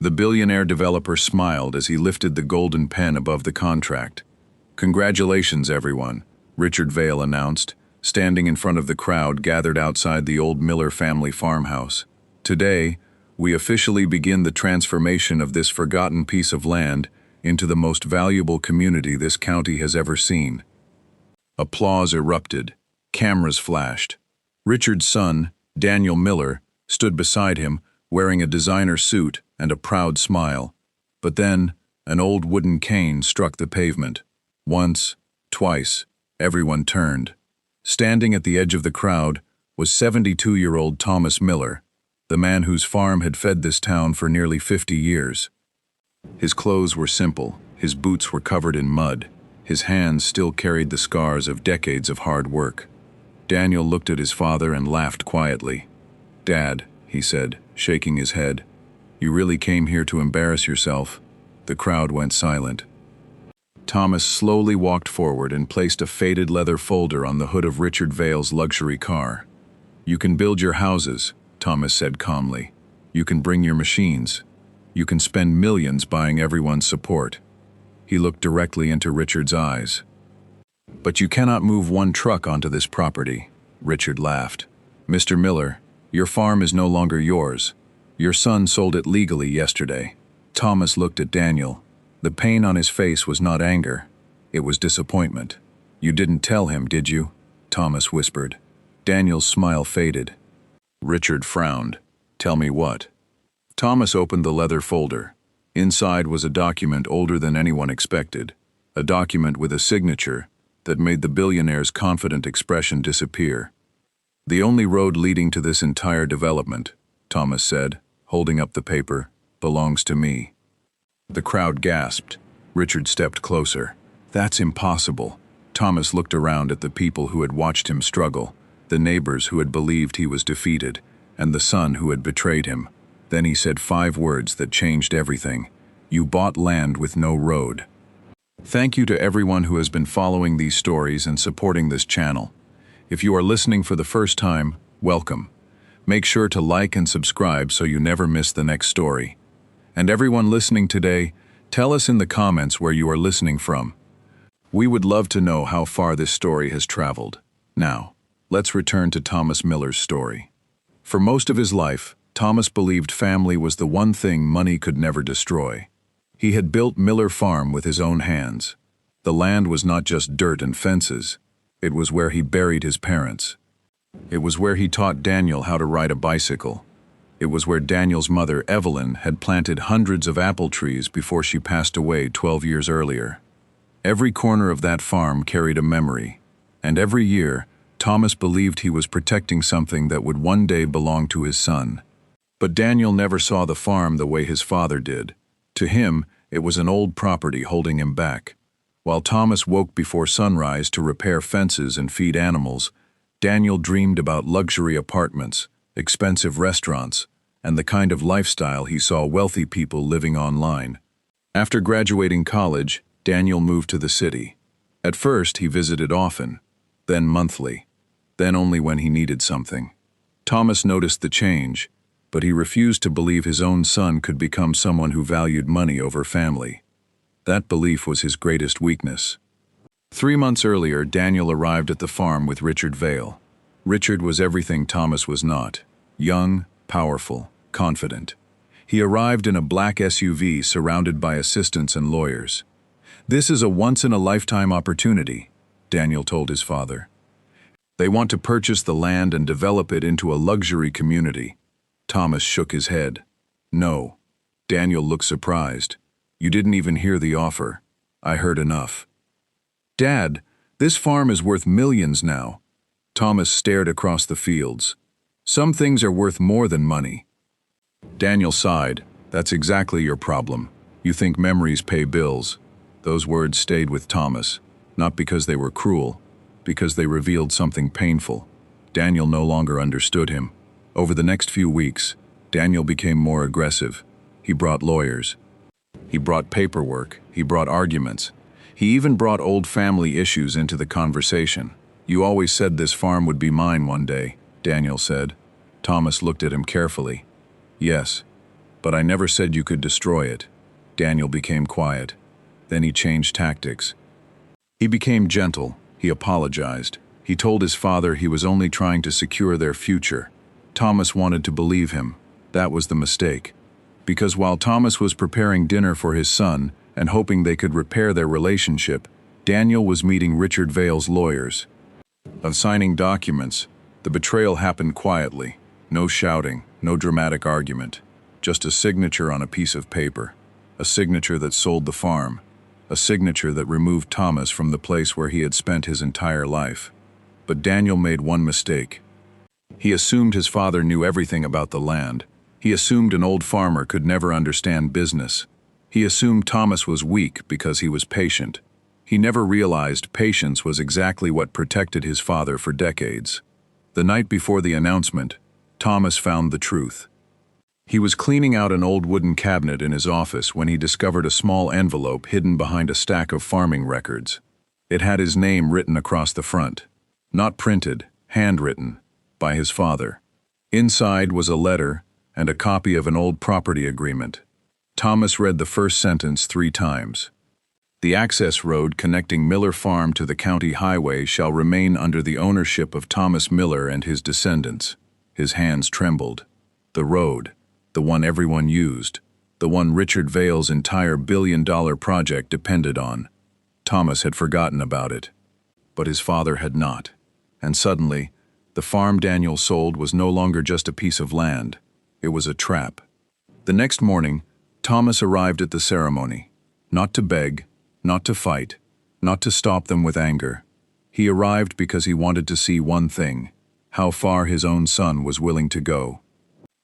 The billionaire developer smiled as he lifted the golden pen above the contract. "Congratulations, everyone," Richard Vale announced, standing in front of the crowd gathered outside the old Miller family farmhouse. "Today, we officially begin the transformation of this forgotten piece of land into the most valuable community this county has ever seen." Applause erupted. Cameras flashed. Richard's son, Daniel Miller, stood beside him, wearing a designer suit and a proud smile. But then, an old wooden cane struck the pavement. Once, twice, everyone turned. Standing at the edge of the crowd was 72-year-old Thomas Miller, the man whose farm had fed this town for nearly 50 years. His clothes were simple, his boots were covered in mud, his hands still carried the scars of decades of hard work. Daniel looked at his father and laughed quietly. "Dad," he said, shaking his head, "you really came here to embarrass yourself?" The crowd went silent. Thomas slowly walked forward and placed a faded leather folder on the hood of Richard Vale's luxury car. "You can build your houses," Thomas said calmly. "You can bring your machines. You can spend millions buying everyone's support." He looked directly into Richard's eyes. "But you cannot move one truck onto this property," Richard laughed. "Mr. Miller, your farm is no longer yours. Your son sold it legally yesterday." Thomas looked at Daniel. The pain on his face was not anger. It was disappointment. "You didn't tell him, did you?" Thomas whispered. Daniel's smile faded. Richard frowned. "Tell me what?" Thomas opened the leather folder. Inside was a document older than anyone expected, a document with a signature that made the billionaire's confident expression disappear. "The only road leading to this entire development," Thomas said, holding up the paper, "belongs to me." The crowd gasped. Richard stepped closer. "That's impossible." Thomas looked around at the people who had watched him struggle, the neighbors who had believed he was defeated, and the son who had betrayed him. Then he said 5 words that changed everything. "You bought land with no road." Thank you to everyone who has been following these stories and supporting this channel. If you are listening for the first time, welcome. Make sure to like and subscribe so you never miss the next story. And everyone listening today, tell us in the comments where you are listening from. We would love to know how far this story has traveled. Now, let's return to Thomas Miller's story. For most of his life, Thomas believed family was the one thing money could never destroy. He had built Miller Farm with his own hands. The land was not just dirt and fences. It was where he buried his parents. It was where he taught Daniel how to ride a bicycle. It was where Daniel's mother, Evelyn, had planted hundreds of apple trees before she passed away 12 years earlier. Every corner of that farm carried a memory, and every year, Thomas believed he was protecting something that would one day belong to his son. But Daniel never saw the farm the way his father did. To him, it was an old property holding him back. While Thomas woke before sunrise to repair fences and feed animals, Daniel dreamed about luxury apartments, expensive restaurants, and the kind of lifestyle he saw wealthy people living online. After graduating college, Daniel moved to the city. At first, he visited often, then monthly, then only when he needed something. Thomas noticed the change, but he refused to believe his own son could become someone who valued money over family. That belief was his greatest weakness. 3 months earlier, Daniel arrived at the farm with Richard Vale. Richard was everything Thomas was not: young, powerful, confident. He arrived in a black SUV surrounded by assistants and lawyers. "This is a once-in-a-lifetime opportunity," Daniel told his father. "They want to purchase the land and develop it into a luxury community." Thomas shook his head. "No." Daniel looked surprised. "You didn't even hear the offer. I heard enough." "Dad, this farm is worth millions now." Thomas stared across the fields. "Some things are worth more than money." Daniel sighed. "That's exactly your problem. You think memories pay bills." Those words stayed with Thomas, not because they were cruel, because they revealed something painful. Daniel no longer understood him. Over the next few weeks, Daniel became more aggressive. He brought lawyers. He brought paperwork. He brought arguments. He even brought old family issues into the conversation. "You always said this farm would be mine one day," Daniel said. Thomas looked at him carefully. "Yes, But I never said you could destroy it. Daniel became quiet. Then he changed tactics. He became gentle. He apologized. He told his father he was only trying to secure their future. Thomas wanted to believe him. That was the mistake. Because while Thomas was preparing dinner for his son and hoping they could repair their relationship, Daniel was meeting Richard Vale's lawyers. Of signing documents, the betrayal happened quietly. No shouting, no dramatic argument. Just a signature on a piece of paper. A signature that sold the farm. A signature that removed Thomas from the place where he had spent his entire life. But Daniel made one mistake. He assumed his father knew everything about the land. He assumed an old farmer could never understand business. He assumed Thomas was weak because he was patient. He never realized patience was exactly what protected his father for decades. The night before the announcement, Thomas found the truth. He was cleaning out an old wooden cabinet in his office when he discovered a small envelope hidden behind a stack of farming records. It had his name written across the front. Not printed, handwritten, by his father. Inside was a letter and a copy of an old property agreement. Thomas read the first sentence 3 times. The access road connecting Miller Farm to the county highway shall remain under the ownership of Thomas Miller and his descendants. His hands trembled. The road, the one everyone used, the one Richard Vale's entire billion-dollar project depended on. Thomas had forgotten about it. But his father had not. And suddenly, the farm Daniel sold was no longer just a piece of land. It was a trap. The next morning, Thomas arrived at the ceremony. Not to beg, not to fight, not to stop them with anger. He arrived because he wanted to see one thing: how far his own son was willing to go.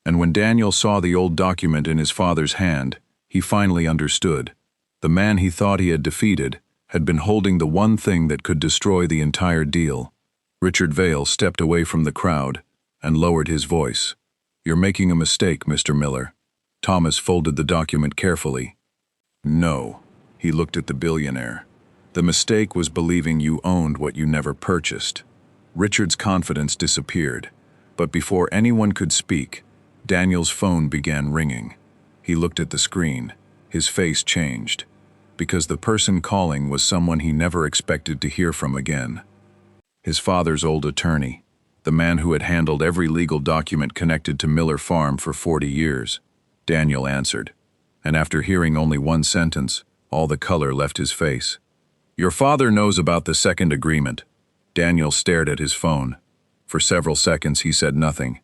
And when Daniel saw the old document in his father's hand, he finally understood. The man he thought he had defeated had been holding the one thing that could destroy the entire deal. Richard Vale stepped away from the crowd and lowered his voice. "You're making a mistake, Mr. Miller." Thomas folded the document carefully. "No." He looked at the billionaire. "The mistake was believing you owned what you never purchased." Richard's confidence disappeared, but before anyone could speak, Daniel's phone began ringing. He looked at the screen. His face changed, because the person calling was someone he never expected to hear from again. His father's old attorney, the man who had handled every legal document connected to Miller Farm for 40 years. Daniel answered, and after hearing only one sentence, all the color left his face. "Your father knows about the second agreement." Daniel stared at his phone. For several seconds he said nothing.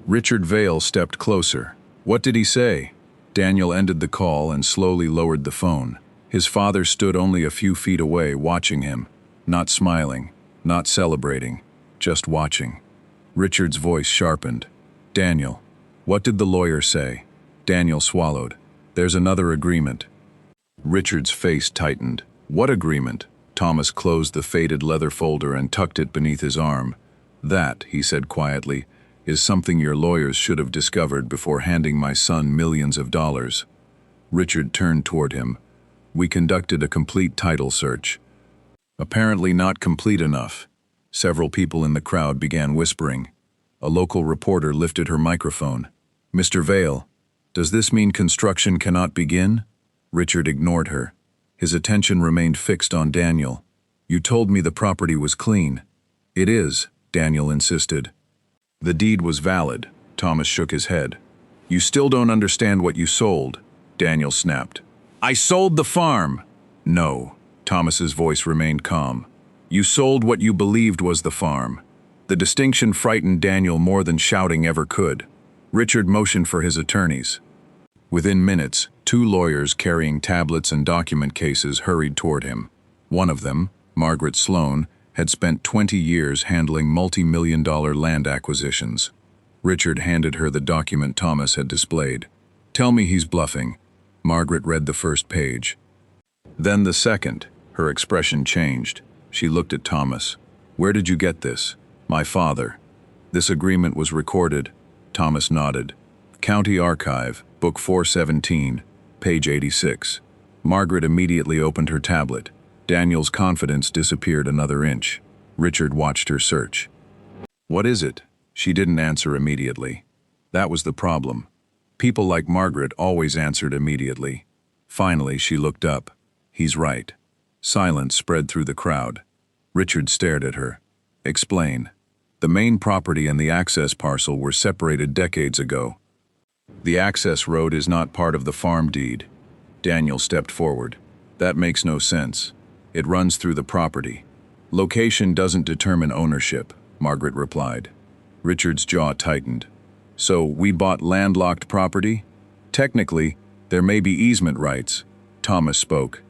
Richard Vale stepped closer. "What did he say?" Daniel ended the call and slowly lowered the phone. His father stood only a few feet away, watching him, not smiling, not celebrating, just watching. Richard's voice sharpened. "Daniel, what did the lawyer say?" Daniel swallowed. "There's another agreement." Richard's face tightened. "What agreement?" Thomas closed the faded leather folder and tucked it beneath his arm. "That," he said quietly, "is something your lawyers should have discovered before handing my son millions of dollars." Richard turned toward him. "We conducted a complete title search." Apparently not complete enough. Several people in the crowd began whispering. A local reporter lifted her microphone. "Mr. Vale, does this mean construction cannot begin?" Richard ignored her. His attention remained fixed on Daniel. "You told me the property was clean." "It is," Daniel insisted. "The deed was valid." Thomas shook his head. "You still don't understand what you sold," Daniel snapped. "I sold the farm." "No." Thomas's voice remained calm. "You sold what you believed was the farm." The distinction frightened Daniel more than shouting ever could. Richard motioned for his attorneys. Within minutes, 2 lawyers carrying tablets and document cases hurried toward him. One of them, Margaret Sloan, had spent 20 years handling multi-million-dollar land acquisitions. Richard handed her the document Thomas had displayed. "Tell me he's bluffing." Margaret read the first page. Then the second. Her expression changed. She looked at Thomas. "Where did you get this?" "My father." "This agreement was recorded?" Thomas nodded. "County Archive, Book 417, page 86. Margaret immediately opened her tablet. Daniel's confidence disappeared another inch. Richard watched her search. "What is it?" She didn't answer immediately. That was the problem. People like Margaret always answered immediately. Finally, she looked up. He's right. Silence spread through the crowd. Richard stared at her. Explain. The main property and the access parcel were separated decades ago. The access road is not part of the farm deed. Daniel stepped forward. That makes no sense. It runs through the property. Location doesn't determine ownership, Margaret replied. Richard's jaw tightened. So we bought landlocked property? Technically, there may be easement rights. Thomas spoke.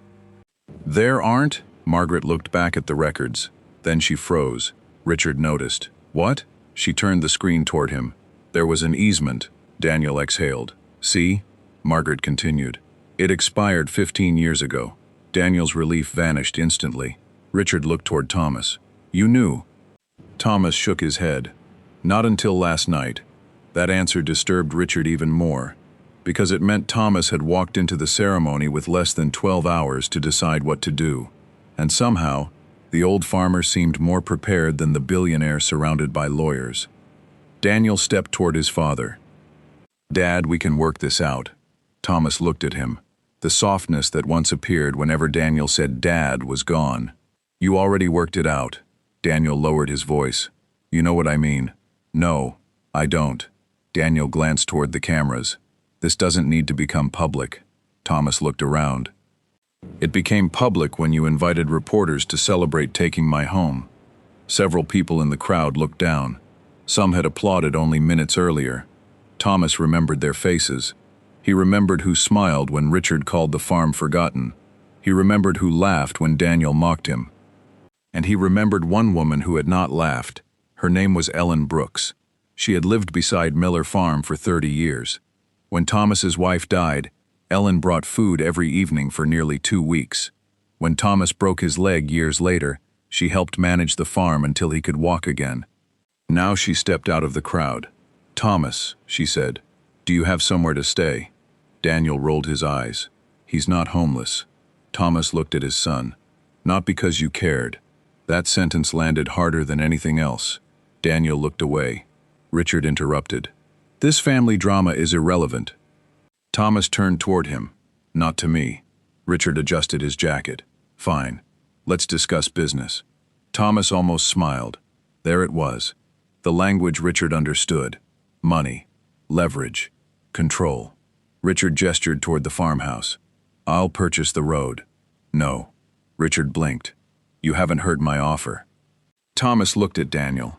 There aren't? Margaret looked back at the records. Then she froze. Richard noticed. What? She turned the screen toward him. There was an easement. Daniel exhaled. See? Margaret continued. It expired 15 years ago. Daniel's relief vanished instantly. Richard looked toward Thomas. You knew? Thomas shook his head. Not until last night. That answer disturbed Richard even more, because it meant Thomas had walked into the ceremony with less than 12 hours to decide what to do. And somehow, the old farmer seemed more prepared than the billionaire surrounded by lawyers. Daniel stepped toward his father. Dad, we can work this out. Thomas looked at him. The softness that once appeared whenever Daniel said Dad was gone. You already worked it out. Daniel lowered his voice. You know what I mean? No, I don't. Daniel glanced toward the cameras. This doesn't need to become public. Thomas looked around. It became public when you invited reporters to celebrate taking my home. Several people in the crowd looked down. Some had applauded only minutes earlier. Thomas remembered their faces. He remembered who smiled when Richard called the farm forgotten. He remembered who laughed when Daniel mocked him. And he remembered one woman who had not laughed. Her name was Ellen Brooks. She had lived beside Miller Farm for 30 years. When Thomas's wife died, Ellen brought food every evening for nearly 2 weeks. When Thomas broke his leg years later, she helped manage the farm until he could walk again. Now she stepped out of the crowd. Thomas, she said, do you have somewhere to stay? Daniel rolled his eyes. He's not homeless. Thomas looked at his son. Not because you cared. That sentence landed harder than anything else. Daniel looked away. Richard interrupted. This family drama is irrelevant. Thomas turned toward him. Not to me. Richard adjusted his jacket. Fine. Let's discuss business. Thomas almost smiled. There it was. The language Richard understood. Money. Leverage. Control. Richard gestured toward the farmhouse. I'll purchase the road. No. Richard blinked. You haven't heard my offer. Thomas looked at Daniel.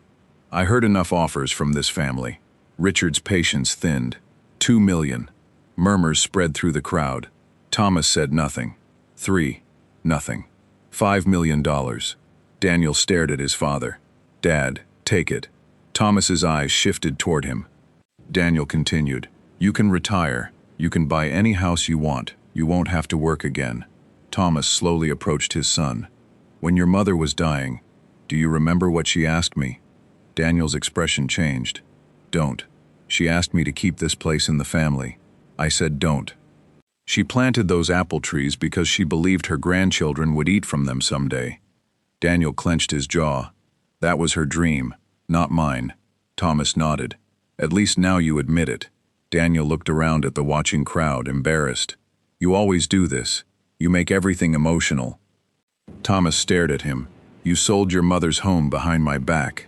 I heard enough offers from this family. Richard's patience thinned. 2 million. Murmurs spread through the crowd. Thomas said nothing. 3. Nothing. $5 million. Daniel stared at his father. Dad, take it. Thomas's eyes shifted toward him. Daniel continued. You can retire. You can buy any house you want. You won't have to work again. Thomas slowly approached his son. When your mother was dying, do you remember what she asked me? Daniel's expression changed. Don't. She asked me to keep this place in the family. I said don't. She planted those apple trees because she believed her grandchildren would eat from them someday. Daniel clenched his jaw. That was her dream, not mine. Thomas nodded. At least now you admit it. Daniel looked around at the watching crowd, embarrassed. You always do this. You make everything emotional. Thomas stared at him. You sold your mother's home behind my back.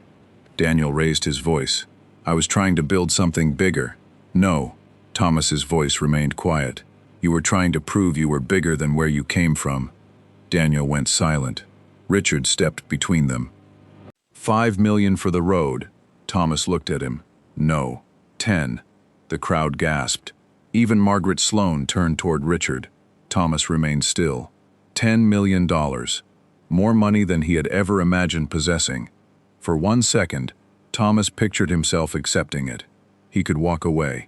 Daniel raised his voice. I was trying to build something bigger. No. Thomas's voice remained quiet. You were trying to prove you were bigger than where you came from. Daniel went silent. Richard stepped between them. 5 million for the road. Thomas looked at him. No. 10. The crowd gasped. Even Margaret Sloane turned toward Richard. Thomas remained still. $10 million. More money than he had ever imagined possessing. For 1 second, Thomas pictured himself accepting it. He could walk away.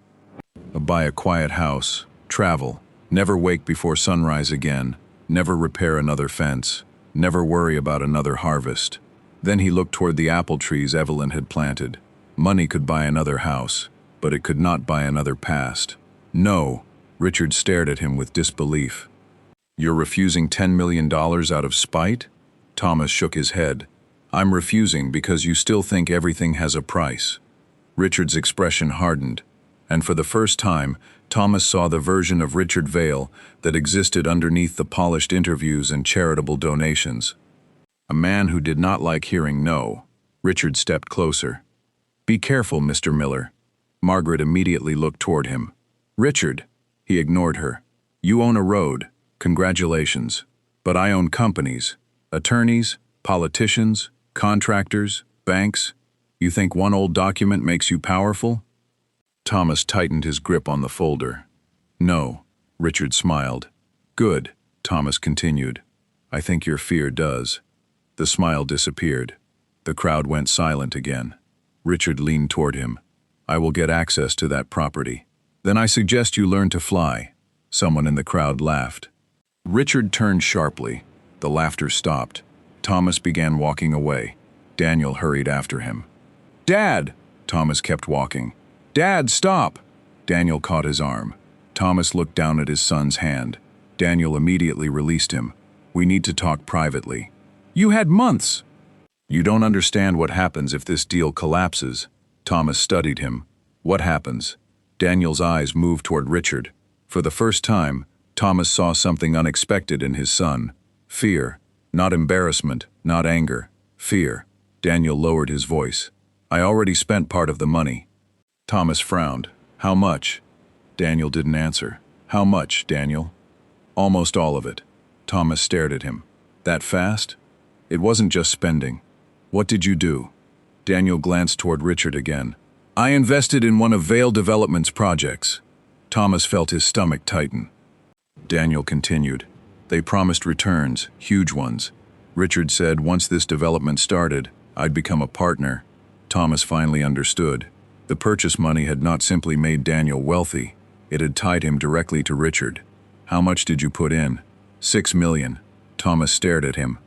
Buy a quiet house, travel, never wake before sunrise again, never repair another fence, never worry about another harvest. Then he looked toward the apple trees Evelyn had planted. Money could buy another house, but it could not buy another past. No, Richard stared at him with disbelief. You're refusing $10 million out of spite? Thomas shook his head. I'm refusing because you still think everything has a price. Richard's expression hardened. And for the first time, Thomas saw the version of Richard Vale that existed underneath the polished interviews and charitable donations. A man who did not like hearing no. Richard stepped closer. "Be careful, Mr. Miller." Margaret immediately looked toward him. "Richard," he ignored her. "You own a road. Congratulations. But I own companies. Attorneys, politicians, contractors, banks. You think one old document makes you powerful?" Thomas tightened his grip on the folder. "No," Richard smiled. "Good," Thomas continued. "I think your fear does." The smile disappeared. The crowd went silent again. Richard leaned toward him. "I will get access to that property. Then I suggest you learn to fly." Someone in the crowd laughed. Richard turned sharply. The laughter stopped. Thomas began walking away. Daniel hurried after him. "Dad!" Thomas kept walking. "Dad, stop!" Daniel caught his arm. Thomas looked down at his son's hand. Daniel immediately released him. "We need to talk privately." "You had months!" "You don't understand what happens if this deal collapses." Thomas studied him. "What happens?" Daniel's eyes moved toward Richard. For the first time, Thomas saw something unexpected in his son. Fear. Not embarrassment, not anger. Fear. Daniel lowered his voice. "I already spent part of the money." Thomas frowned. "How much?" Daniel didn't answer. "How much, Daniel?" "Almost all of it." Thomas stared at him. "That fast?" "It wasn't just spending." "What did you do?" Daniel glanced toward Richard again. "I invested in one of Vale Development's projects." Thomas felt his stomach tighten. Daniel continued. "They promised returns, huge ones. Richard said once this development started, I'd become a partner." Thomas finally understood. The purchase money had not simply made Daniel wealthy, it had tied him directly to Richard. "How much did you put in?" "6 million. Thomas stared at him.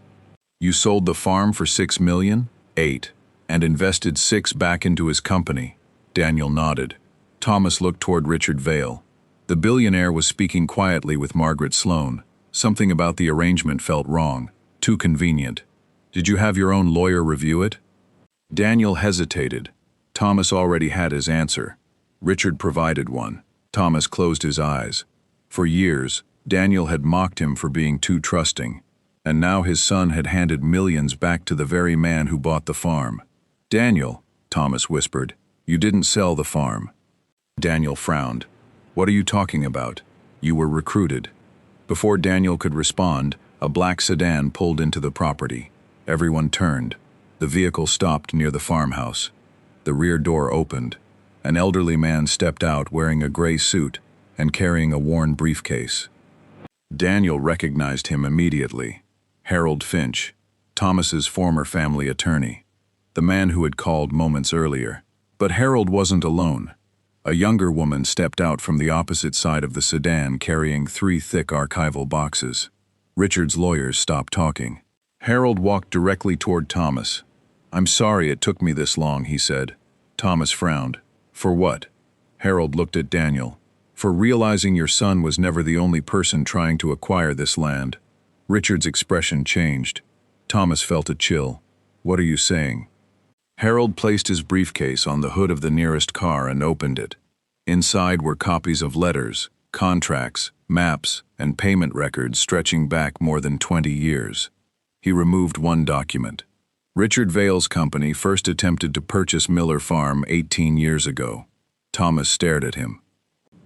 "You sold the farm for 6 million?" "8. And invested 6 back into his company." Daniel nodded. Thomas looked toward Richard Vale. The billionaire was speaking quietly with Margaret Sloan. Something about the arrangement felt wrong, too convenient. "Did you have your own lawyer review it?" Daniel hesitated. Thomas already had his answer. Richard provided one. Thomas closed his eyes. For years, Daniel had mocked him for being too trusting. And now his son had handed millions back to the very man who bought the farm. "Daniel," Thomas whispered, "you didn't sell the farm." Daniel frowned. "What are you talking about? You were recruited." Before Daniel could respond, a black sedan pulled into the property. Everyone turned. The vehicle stopped near the farmhouse. The rear door opened. An elderly man stepped out wearing a gray suit and carrying a worn briefcase. Daniel recognized him immediately. Harold Finch, Thomas's former family attorney. The man who had called moments earlier. But Harold wasn't alone. A younger woman stepped out from the opposite side of the sedan carrying 3 thick archival boxes. Richard's lawyers stopped talking. Harold walked directly toward Thomas. "I'm sorry it took me this long," he said. Thomas frowned. "For what?" Harold looked at Daniel. "For realizing your son was never the only person trying to acquire this land." Richard's expression changed. Thomas felt a chill. "What are you saying?" Harold placed his briefcase on the hood of the nearest car and opened it. Inside were copies of letters, contracts, maps, and payment records stretching back more than 20 years. He removed one document. Richard Vale's company first attempted to purchase Miller Farm 18 years ago. Thomas stared at him.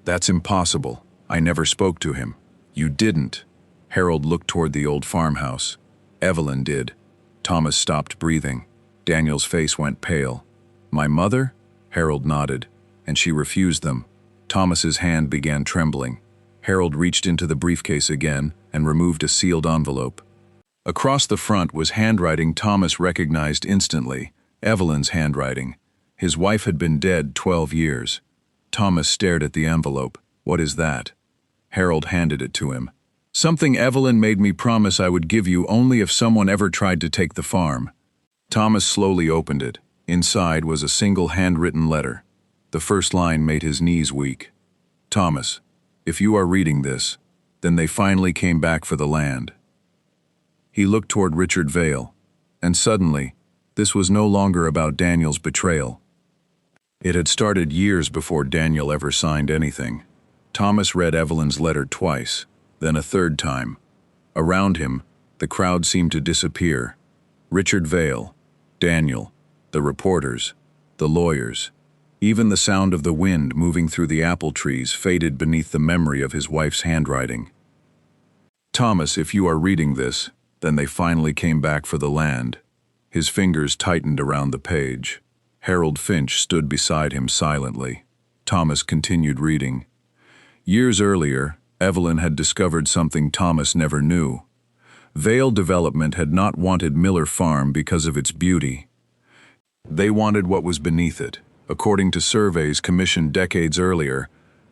"That's impossible. I never spoke to him." "You didn't." Harold looked toward the old farmhouse. "Evelyn did." Thomas stopped breathing. Daniel's face went pale. "My mother?" Harold nodded. "And she refused them." Thomas's hand began trembling. Harold reached into the briefcase again and removed a sealed envelope. Across the front was handwriting Thomas recognized instantly, Evelyn's handwriting. His wife had been dead 12 years. Thomas stared at the envelope. "What is that?" Harold handed it to him. "Something Evelyn made me promise I would give you only if someone ever tried to take the farm." Thomas slowly opened it. Inside was a single handwritten letter. The first line made his knees weak. "Thomas, if you are reading this, then they finally came back for the land." He looked toward Richard Vale, and suddenly, this was no longer about Daniel's betrayal. It had started years before Daniel ever signed anything. Thomas read Evelyn's letter twice, then a third time. Around him, the crowd seemed to disappear. Richard Vale, Daniel, the reporters, the lawyers. Even the sound of the wind moving through the apple trees faded beneath the memory of his wife's handwriting. Thomas, if you are reading this, then they finally came back for the land. His fingers tightened around the page. Harold Finch stood beside him silently. Thomas continued reading. Years earlier, Evelyn had discovered something Thomas never knew. Vale Development had not wanted Miller Farm because of its beauty. They wanted what was beneath it. According to surveys commissioned decades earlier,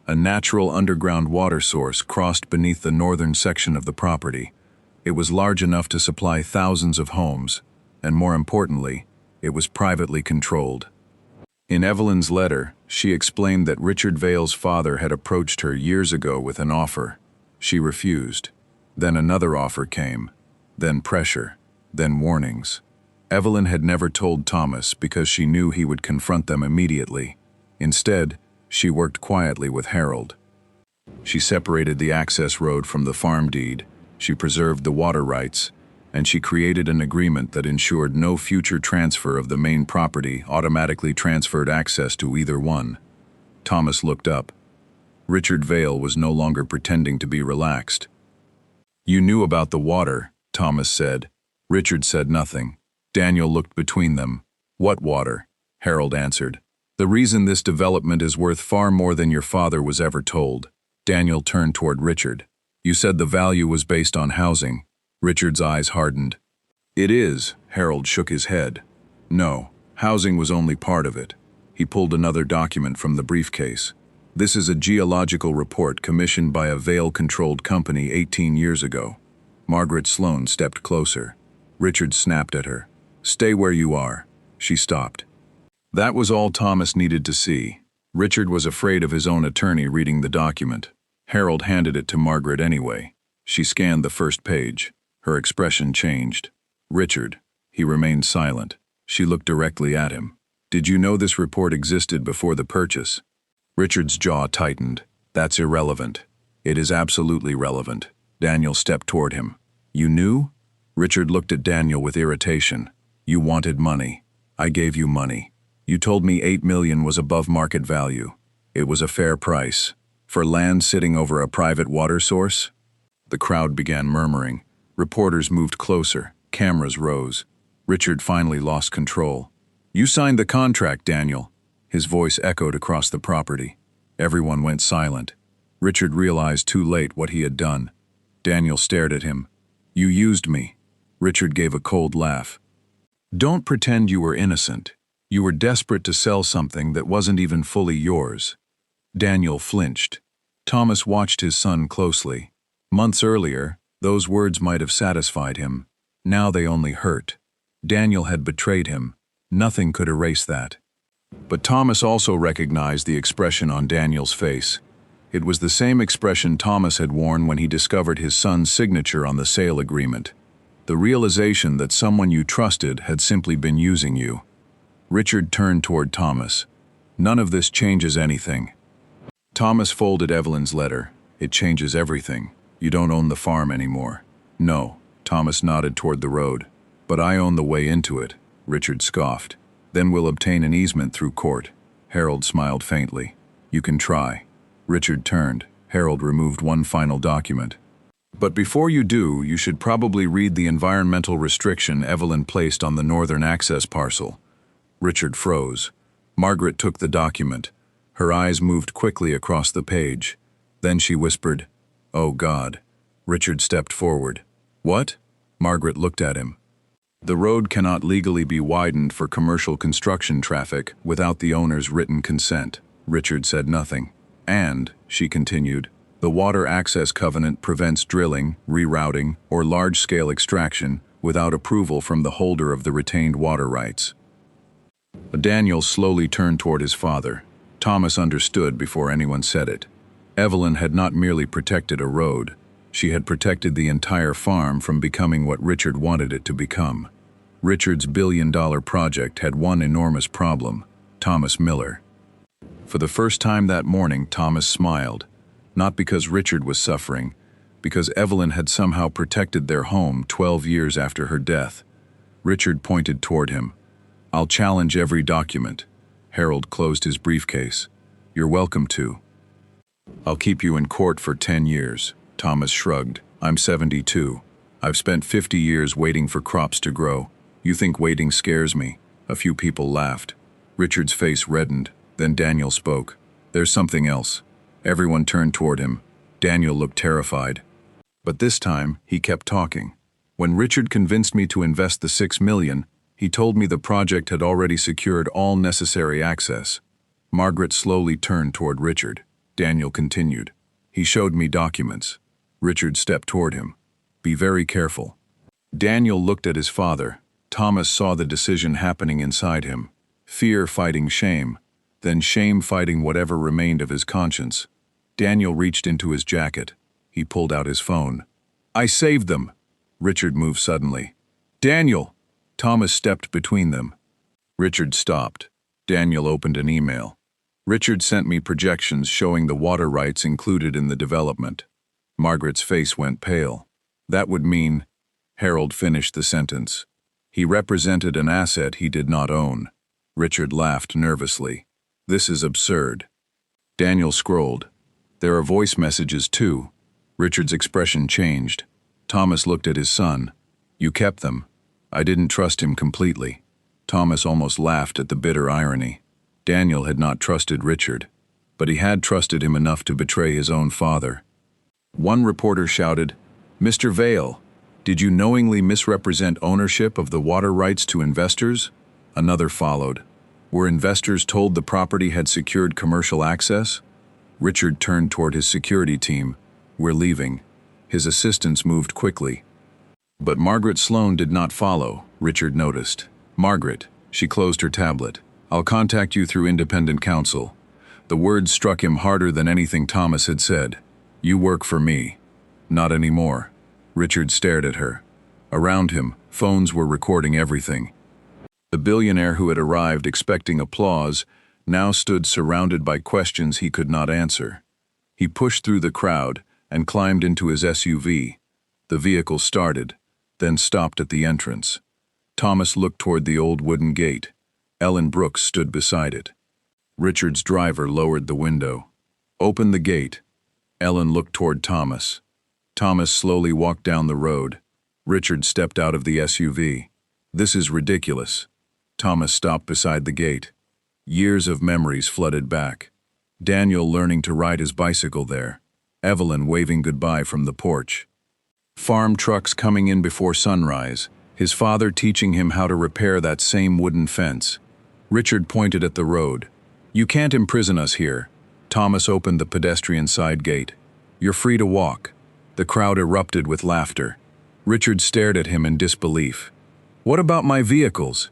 a natural underground water source crossed beneath the northern section of the property. It was large enough to supply thousands of homes, and more importantly, it was privately controlled. In Evelyn's letter, she explained that Richard Vale's father had approached her years ago with an offer. She refused. Then another offer came. Then pressure. Then warnings. Evelyn had never told Thomas because she knew he would confront them immediately. Instead, she worked quietly with Harold. She separated the access road from the farm deed, she preserved the water rights, and she created an agreement that ensured no future transfer of the main property automatically transferred access to either one. Thomas looked up. Richard Vale was no longer pretending to be relaxed. "You knew about the water," Thomas said. Richard said nothing. Daniel looked between them. "What water?" Harold answered. "The reason this development is worth far more than your father was ever told." Daniel turned toward Richard. "You said the value was based on housing." Richard's eyes hardened. "It is," Harold shook his head. "No, housing was only part of it." He pulled another document from the briefcase. "This is a geological report commissioned by a Vale-controlled company 18 years ago." Margaret Sloane stepped closer. Richard snapped at her. "Stay where you are." She stopped. That was all Thomas needed to see. Richard was afraid of his own attorney reading the document. Harold handed it to Margaret anyway. She scanned the first page. Her expression changed. "Richard." He remained silent. She looked directly at him. "Did you know this report existed before the purchase?" Richard's jaw tightened. "That's irrelevant." "It is absolutely relevant." Daniel stepped toward him. "You knew?" Richard looked at Daniel with irritation. "You wanted money. I gave you money. You told me $8 million was above market value. It was a fair price. For land sitting over a private water source?" The crowd began murmuring. Reporters moved closer. Cameras rose. Richard finally lost control. "You signed the contract, Daniel." His voice echoed across the property. Everyone went silent. Richard realized too late what he had done. Daniel stared at him. "You used me." Richard gave a cold laugh. "Don't pretend you were innocent. You were desperate to sell something that wasn't even fully yours." Daniel flinched. Thomas watched his son closely. Months earlier, those words might have satisfied him. Now they only hurt. Daniel had betrayed him. Nothing could erase that. But Thomas also recognized the expression on Daniel's face. It was the same expression Thomas had worn when he discovered his son's signature on the sale agreement. The realization that someone you trusted had simply been using you. Richard turned toward Thomas. "None of this changes anything." Thomas folded Evelyn's letter. "It changes everything. You don't own the farm anymore." "No." Thomas nodded toward the road. "But I own the way into it," Richard scoffed. "Then we'll obtain an easement through court." Harold smiled faintly. "You can try." Richard turned. Harold removed one final document. "But before you do, you should probably read the environmental restriction Evelyn placed on the northern access parcel." Richard froze. Margaret took the document. Her eyes moved quickly across the page. Then she whispered, "Oh God." Richard stepped forward. "What?" Margaret looked at him. "The road cannot legally be widened for commercial construction traffic without the owner's written consent." Richard said nothing. "And," she continued, "the water access covenant prevents drilling, rerouting, or large-scale extraction without approval from the holder of the retained water rights." Daniel slowly turned toward his father. Thomas understood before anyone said it. Evelyn had not merely protected a road. She had protected the entire farm from becoming what Richard wanted it to become. Richard's billion-dollar project had one enormous problem: Thomas Miller. For the first time that morning, Thomas smiled, not because Richard was suffering, because Evelyn had somehow protected their home 12 years after her death. Richard pointed toward him. "I'll challenge every document." Harold closed his briefcase. "You're welcome to." "I'll keep you in court for 10 years. Thomas shrugged. "I'm 72. I've spent 50 years waiting for crops to grow. You think waiting scares me?" A few people laughed. Richard's face reddened. Then Daniel spoke. "There's something else." Everyone turned toward him. Daniel looked terrified. But this time, he kept talking. "When Richard convinced me to invest the $6 million, he told me the project had already secured all necessary access." Margaret slowly turned toward Richard. Daniel continued. "He showed me documents." Richard stepped toward him. "Be very careful." Daniel looked at his father. Thomas saw the decision happening inside him. Fear fighting shame, then shame fighting whatever remained of his conscience. Daniel reached into his jacket. He pulled out his phone. "I saved them." Richard moved suddenly. "Daniel!" Thomas stepped between them. Richard stopped. Daniel opened an email. "Richard sent me projections showing the water rights included in the development." Margaret's face went pale. "That would mean—" Harold finished the sentence. "He represented an asset he did not own." Richard laughed nervously. "This is absurd." Daniel scrolled. "There are voice messages too." Richard's expression changed. Thomas looked at his son. "You kept them." "I didn't trust him completely." Thomas almost laughed at the bitter irony. Daniel had not trusted Richard, but he had trusted him enough to betray his own father. One reporter shouted, "Mr. Vale, did you knowingly misrepresent ownership of the water rights to investors?" Another followed. "Were investors told the property had secured commercial access?" Richard turned toward his security team. "We're leaving." His assistants moved quickly. But Margaret Sloan did not follow, Richard noticed. "Margaret," she closed her tablet. "I'll contact you through independent counsel." The words struck him harder than anything Thomas had said. "You work for me." "Not anymore." Richard stared at her. Around him, phones were recording everything. The billionaire who had arrived expecting applause now stood surrounded by questions he could not answer. He pushed through the crowd and climbed into his SUV. The vehicle started, then stopped at the entrance. Thomas looked toward the old wooden gate. Ellen Brooks stood beside it. Richard's driver lowered the window. "Open the gate." Ellen looked toward Thomas. Thomas slowly walked down the road. Richard stepped out of the SUV. "This is ridiculous." Thomas stopped beside the gate. Years of memories flooded back. Daniel learning to ride his bicycle there. Evelyn waving goodbye from the porch. Farm trucks coming in before sunrise. His father teaching him how to repair that same wooden fence. Richard pointed at the road. "You can't imprison us here." Thomas opened the pedestrian side gate. "You're free to walk." The crowd erupted with laughter. Richard stared at him in disbelief. "What about my vehicles?"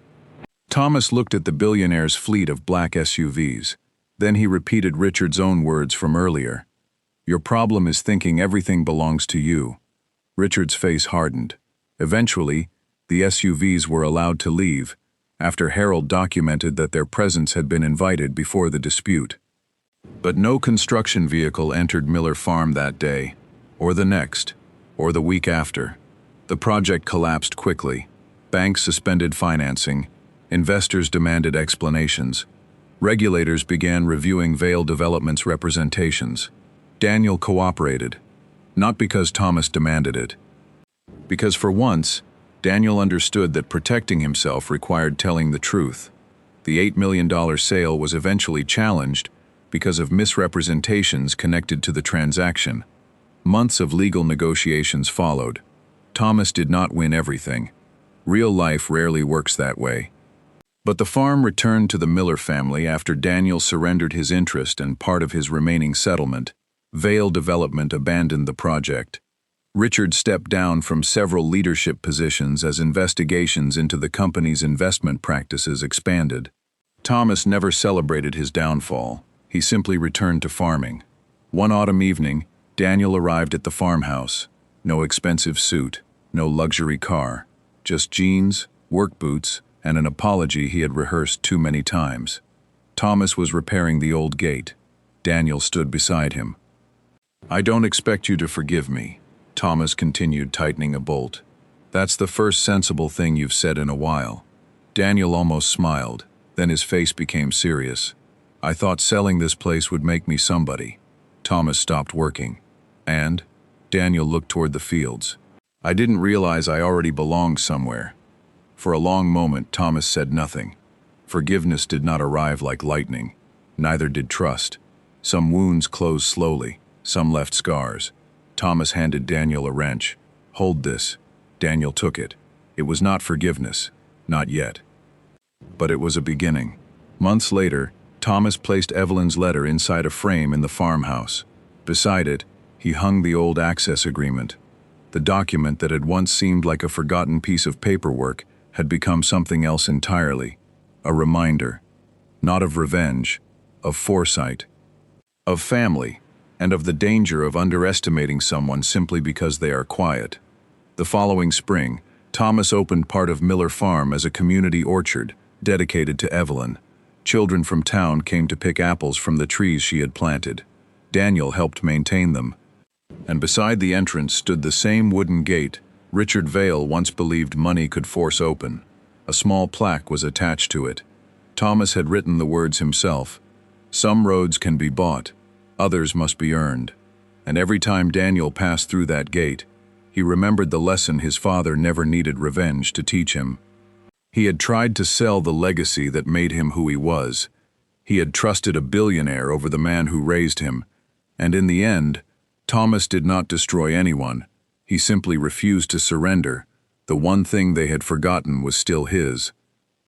Thomas looked at the billionaire's fleet of black SUVs. Then he repeated Richard's own words from earlier. "Your problem is thinking everything belongs to you." Richard's face hardened. Eventually, the SUVs were allowed to leave, after Harold documented that their presence had been invited before the dispute. But no construction vehicle entered Miller Farm that day, or the next, or the week after. The project collapsed quickly. Banks suspended financing. Investors demanded explanations. Regulators began reviewing Vale Development's representations. Daniel cooperated, not because Thomas demanded it. Because for once, Daniel understood that protecting himself required telling the truth. The $8 million sale was eventually challenged because of misrepresentations connected to the transaction. Months of legal negotiations followed. Thomas did not win everything. Real life rarely works that way. But the farm returned to the Miller family after Daniel surrendered his interest and part of his remaining settlement. Vale Development abandoned the project. Richard stepped down from several leadership positions as investigations into the company's investment practices expanded. Thomas never celebrated his downfall. He simply returned to farming. One autumn evening, Daniel arrived at the farmhouse. No expensive suit, no luxury car, just jeans, work boots, and an apology he had rehearsed too many times. Thomas was repairing the old gate. Daniel stood beside him. "I don't expect you to forgive me," Thomas continued, tightening a bolt. "That's the first sensible thing you've said in a while." Daniel almost smiled, then his face became serious. "I thought selling this place would make me somebody." Thomas stopped working. "And?" Daniel looked toward the fields. "I didn't realize I already belonged somewhere." For a long moment, Thomas said nothing. Forgiveness did not arrive like lightning. Neither did trust. Some wounds closed slowly, some left scars. Thomas handed Daniel a wrench. "Hold this." Daniel took it. It was not forgiveness. Not yet. But it was a beginning. Months later, Thomas placed Evelyn's letter inside a frame in the farmhouse. Beside it, he hung the old access agreement. The document that had once seemed like a forgotten piece of paperwork had become something else entirely. A reminder. Not of revenge, of foresight, of family, and of the danger of underestimating someone simply because they are quiet. The following spring, Thomas opened part of Miller Farm as a community orchard dedicated to Evelyn. Children from town came to pick apples from the trees she had planted. Daniel helped maintain them. And beside the entrance stood the same wooden gate Richard Vale once believed money could force open. A small plaque was attached to it. Thomas had written the words himself. "Some roads can be bought, others must be earned." And every time Daniel passed through that gate, he remembered the lesson his father never needed revenge to teach him. He had tried to sell the legacy that made him who he was. He had trusted a billionaire over the man who raised him. And in the end, Thomas did not destroy anyone. He simply refused to surrender. The one thing they had forgotten was still his.